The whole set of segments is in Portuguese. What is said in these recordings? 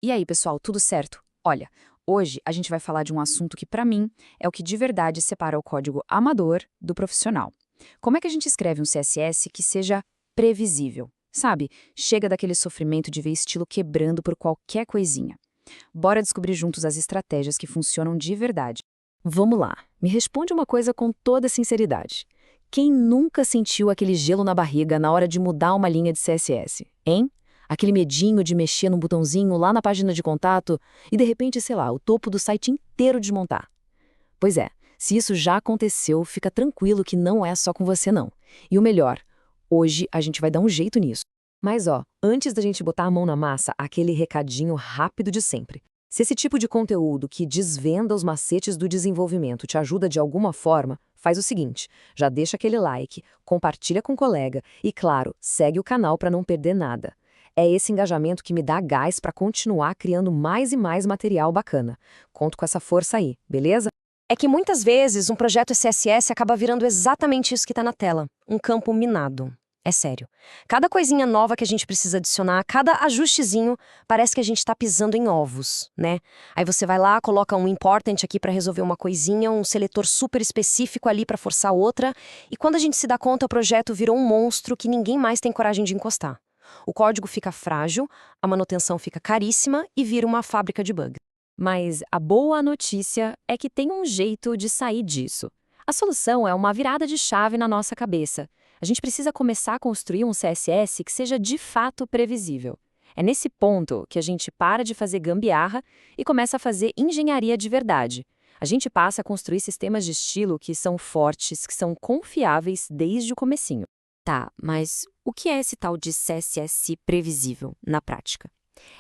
E aí, pessoal, tudo certo? Olha, hoje a gente vai falar de um assunto que, para mim, é o que de verdade separa o código amador do profissional. Como é que a gente escreve um CSS que seja previsível? Sabe? Chega daquele sofrimento de ver estilo quebrando por qualquer coisinha. Bora descobrir juntos as estratégias que funcionam de verdade. Vamos lá, me responde uma coisa com toda sinceridade. Quem nunca sentiu aquele gelo na barriga na hora de mudar uma linha de CSS, hein? Aquele medinho de mexer num botãozinho lá na página de contato e de repente, sei lá, o topo do site inteiro desmontar. Pois é, se isso já aconteceu, fica tranquilo que não é só com você não. E o melhor, hoje a gente vai dar um jeito nisso. Mas ó, antes da gente botar a mão na massa, aquele recadinho rápido de sempre. Se esse tipo de conteúdo que desvenda os macetes do desenvolvimento te ajuda de alguma forma, faz o seguinte, já deixa aquele like, compartilha com um colega e, claro, segue o canal para não perder nada. É esse engajamento que me dá gás para continuar criando mais e mais material bacana. Conto com essa força aí, beleza? É que muitas vezes um projeto CSS acaba virando exatamente isso que está na tela, um campo minado. É sério. Cada coisinha nova que a gente precisa adicionar, cada ajustezinho, parece que a gente está pisando em ovos, né? Aí você vai lá, coloca um important aqui para resolver uma coisinha, um seletor super específico ali para forçar outra, e quando a gente se dá conta, o projeto virou um monstro que ninguém mais tem coragem de encostar. O código fica frágil, a manutenção fica caríssima e vira uma fábrica de bug. Mas a boa notícia é que tem um jeito de sair disso. A solução é uma virada de chave na nossa cabeça. A gente precisa começar a construir um CSS que seja de fato previsível. É nesse ponto que a gente para de fazer gambiarra e começa a fazer engenharia de verdade. A gente passa a construir sistemas de estilo que são fortes, que são confiáveis desde o comecinho. Tá, mas o que é esse tal de CSS previsível na prática?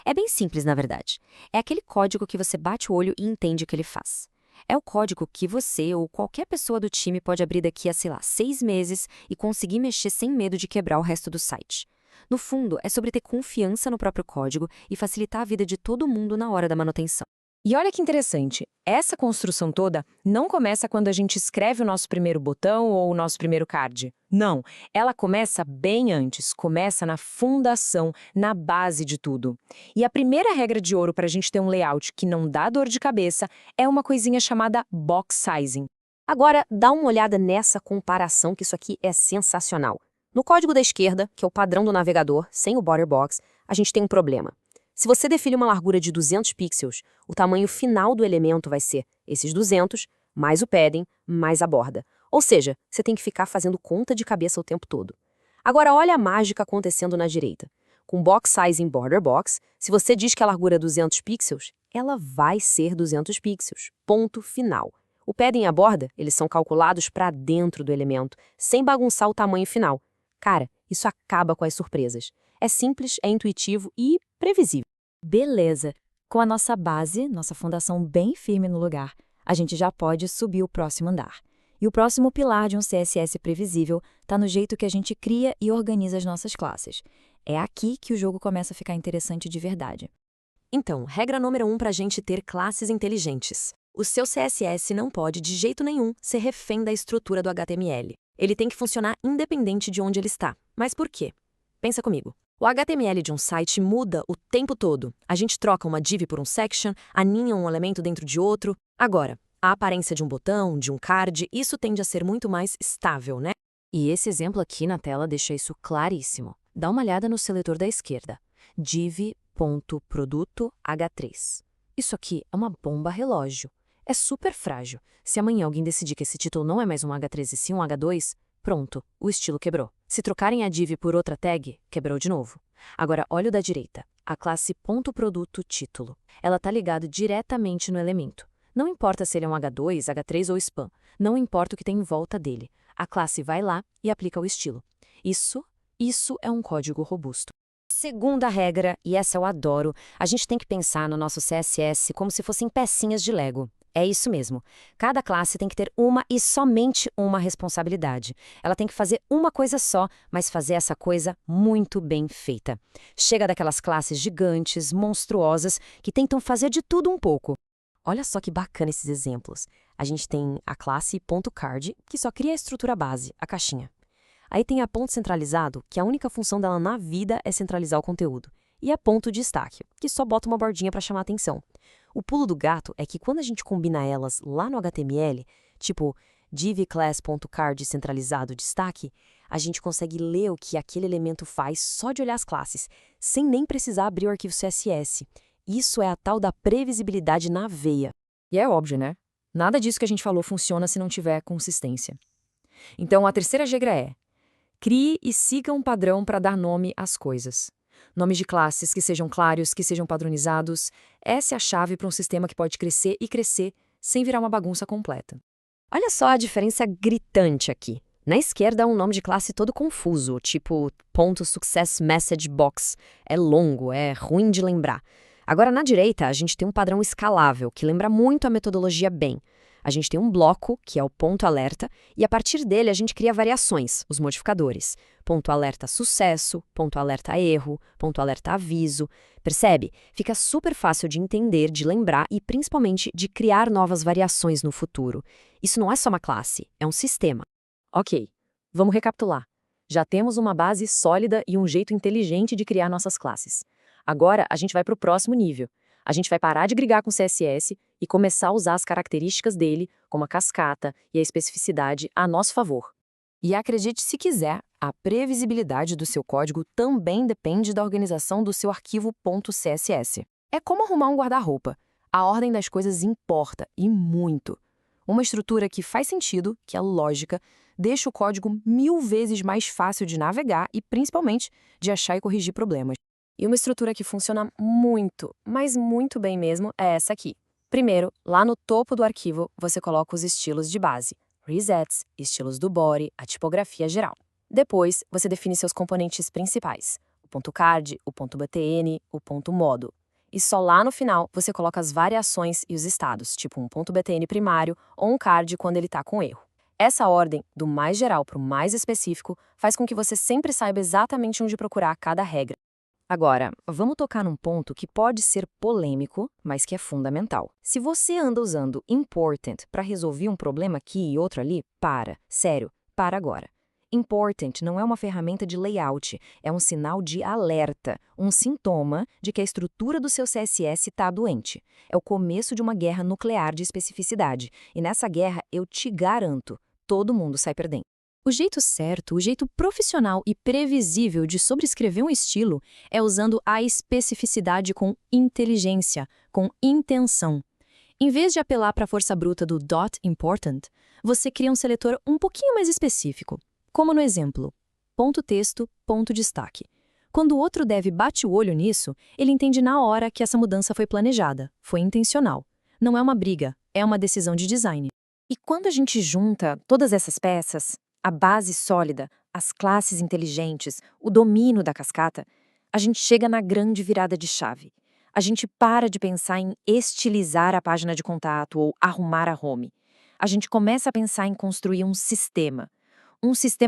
É bem simples, na verdade. É aquele código que você bate o olho e entende o que ele faz. É o código que você ou qualquer pessoa do time pode abrir daqui a, sei lá, 6 meses e conseguir mexer sem medo de quebrar o resto do site. No fundo, é sobre ter confiança no próprio código e facilitar a vida de todo mundo na hora da manutenção. E olha que interessante, essa construção toda não começa quando a gente escreve o nosso primeiro botão ou o nosso primeiro card. Não, ela começa bem antes, começa na fundação, na base de tudo. E a primeira regra de ouro para a gente ter um layout que não dá dor de cabeça é uma coisinha chamada box sizing. Agora, dá uma olhada nessa comparação, que isso aqui é sensacional. No código da esquerda, que é o padrão do navegador, sem o border box, a gente tem um problema. Se você define uma largura de 200 pixels, o tamanho final do elemento vai ser esses 200, mais o padding, mais a borda. Ou seja, você tem que ficar fazendo conta de cabeça o tempo todo. Agora, olha a mágica acontecendo na direita. Com box size em border box, se você diz que a largura é 200 pixels, ela vai ser 200 pixels. Ponto final. O padding e a borda, eles são calculados para dentro do elemento, sem bagunçar o tamanho final. Cara, isso acaba com as surpresas. É simples, é intuitivo e previsível. Beleza, com a nossa base, nossa fundação bem firme no lugar, a gente já pode subir o próximo andar. E o próximo pilar de um CSS previsível está no jeito que a gente cria e organiza as nossas classes. É aqui que o jogo começa a ficar interessante de verdade. Então, regra número 1 para a gente ter classes inteligentes. O seu CSS não pode, de jeito nenhum, ser refém da estrutura do HTML. Ele tem que funcionar independente de onde ele está. Mas por quê? Pensa comigo. O HTML de um site muda o tempo todo. A gente troca uma div por um section, aninha um elemento dentro de outro. Agora, a aparência de um botão, de um card, isso tende a ser muito mais estável, né? E esse exemplo aqui na tela deixa isso claríssimo. Dá uma olhada no seletor da esquerda. div.produto H3. Isso aqui é uma bomba relógio. É super frágil. Se amanhã alguém decidir que esse título não é mais um H3 e sim um H2, pronto, o estilo quebrou. Se trocarem a div por outra tag, quebrou de novo. Agora, olha o da direita, a classe .produto título. Ela está ligada diretamente no elemento. Não importa se ele é um H2, H3 ou spam, não importa o que tem em volta dele. A classe vai lá e aplica o estilo. Isso é um código robusto. Segunda regra, e essa eu adoro, a gente tem que pensar no nosso CSS como se fossem pecinhas de Lego. É isso mesmo. Cada classe tem que ter uma e somente uma responsabilidade. Ela tem que fazer uma coisa só, mas fazer essa coisa muito bem feita. Chega daquelas classes gigantes, monstruosas, que tentam fazer de tudo um pouco. Olha só que bacana esses exemplos. A gente tem a classe .card, que só cria a estrutura base, a caixinha. Aí tem a ponto centralizado, que a única função dela na vida é centralizar o conteúdo. e a ponto de destaque, que só bota uma bordinha para chamar atenção. O pulo do gato é que quando a gente combina elas lá no HTML, tipo div_class.card centralizado destaque, a gente consegue ler o que aquele elemento faz só de olhar as classes, sem nem precisar abrir o arquivo CSS. Isso é a tal da previsibilidade na veia. E é óbvio, né? Nada disso que a gente falou funciona se não tiver consistência. Então, a terceira regra é: crie e siga um padrão para dar nome às coisas. Nomes de classes que sejam claros, que sejam padronizados. Essa é a chave para um sistema que pode crescer e crescer sem virar uma bagunça completa. Olha só a diferença gritante aqui. Na esquerda, um nome de classe todo confuso, tipo .successMessageBox. É longo, é ruim de lembrar. Agora, na direita, a gente tem um padrão escalável, que lembra muito a metodologia BEM. A gente tem um bloco, que é o ponto alerta, e a partir dele a gente cria variações, os modificadores. Ponto alerta sucesso, ponto alerta erro, ponto alerta aviso. Percebe? Fica super fácil de entender, de lembrar e principalmente de criar novas variações no futuro. Isso não é só uma classe, é um sistema. Ok, vamos recapitular. Já temos uma base sólida e um jeito inteligente de criar nossas classes. Agora a gente vai para o próximo nível. A gente vai parar de brigar com o CSS e começar a usar as características dele, como a cascata e a especificidade, a nosso favor. E acredite se quiser, a previsibilidade do seu código também depende da organização do seu arquivo .css. É como arrumar um guarda-roupa. A ordem das coisas importa, e muito. Uma estrutura que faz sentido, que é lógica, deixa o código 1000 vezes mais fácil de navegar e, principalmente, de achar e corrigir problemas. E uma estrutura que funciona muito, mas muito bem mesmo, é essa aqui. Primeiro, lá no topo do arquivo, você coloca os estilos de base, resets, estilos do body, a tipografia geral. Depois, você define seus componentes principais, o ponto .card, o ponto .btn, o ponto .modo. E só lá no final, você coloca as variações e os estados, tipo um ponto .btn primário ou um card quando ele está com erro. Essa ordem, do mais geral para o mais específico, faz com que você sempre saiba exatamente onde procurar cada regra. Agora, vamos tocar num ponto que pode ser polêmico, mas que é fundamental. Se você anda usando important para resolver um problema aqui e outro ali, sério, para agora. Important não é uma ferramenta de layout, é um sinal de alerta, um sintoma de que a estrutura do seu CSS está doente. É o começo de uma guerra nuclear de especificidade, e nessa guerra eu te garanto, todo mundo sai perdendo. O jeito certo, o jeito profissional e previsível de sobrescrever um estilo é usando a especificidade com inteligência, com intenção. Em vez de apelar para a força bruta do .important, você cria um seletor um pouquinho mais específico, como no exemplo, ponto texto, ponto destaque. Quando o outro dev bate o olho nisso, ele entende na hora que essa mudança foi planejada, foi intencional. Não é uma briga, é uma decisão de design. E quando a gente junta todas essas peças, a base sólida, as classes inteligentes, o domínio da cascata, a gente chega na grande virada de chave. A gente para de pensar em estilizar a página de contato ou arrumar a home. A gente começa a pensar em construir um sistema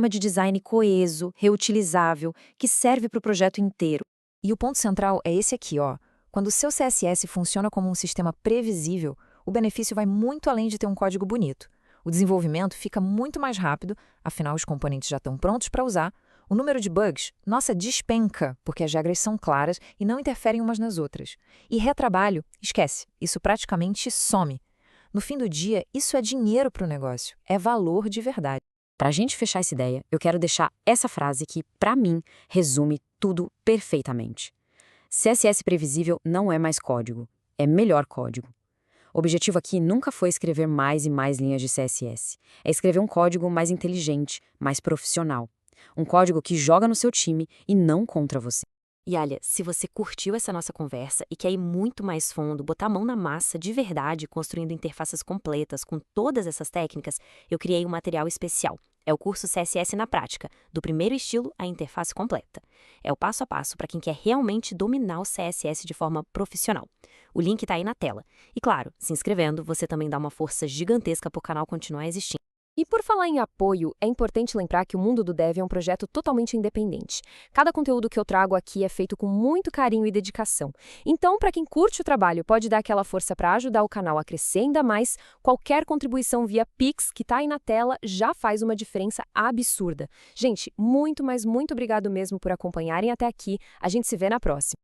de design coeso, reutilizável, que serve para o projeto inteiro. E o ponto central é esse aqui, ó. Quando o seu CSS funciona como um sistema previsível, o benefício vai muito além de ter um código bonito. O desenvolvimento fica muito mais rápido, afinal os componentes já estão prontos para usar. O número de bugs, nossa, despenca, porque as regras são claras e não interferem umas nas outras. E retrabalho, esquece, isso praticamente some. No fim do dia, isso é dinheiro para o negócio, é valor de verdade. Para a gente fechar essa ideia, eu quero deixar essa frase que, para mim, resume tudo perfeitamente. CSS previsível não é mais código, é melhor código. O objetivo aqui nunca foi escrever mais e mais linhas de CSS. É escrever um código mais inteligente, mais profissional. Um código que joga no seu time e não contra você. E olha, se você curtiu essa nossa conversa e quer ir muito mais fundo, botar a mão na massa de verdade, construindo interfaces completas com todas essas técnicas, eu criei um material especial. É o curso CSS na prática, do primeiro estilo à interface completa. É o passo a passo para quem quer realmente dominar o CSS de forma profissional. O link está aí na tela. E claro, se inscrevendo, você também dá uma força gigantesca para o canal continuar existindo. E por falar em apoio, é importante lembrar que o Mundo do Dev é um projeto totalmente independente. Cada conteúdo que eu trago aqui é feito com muito carinho e dedicação. Então, para quem curte o trabalho, pode dar aquela força para ajudar o canal a crescer ainda mais, qualquer contribuição via Pix que está aí na tela já faz uma diferença absurda. Gente, muito, mas muito obrigado mesmo por acompanharem até aqui. A gente se vê na próxima.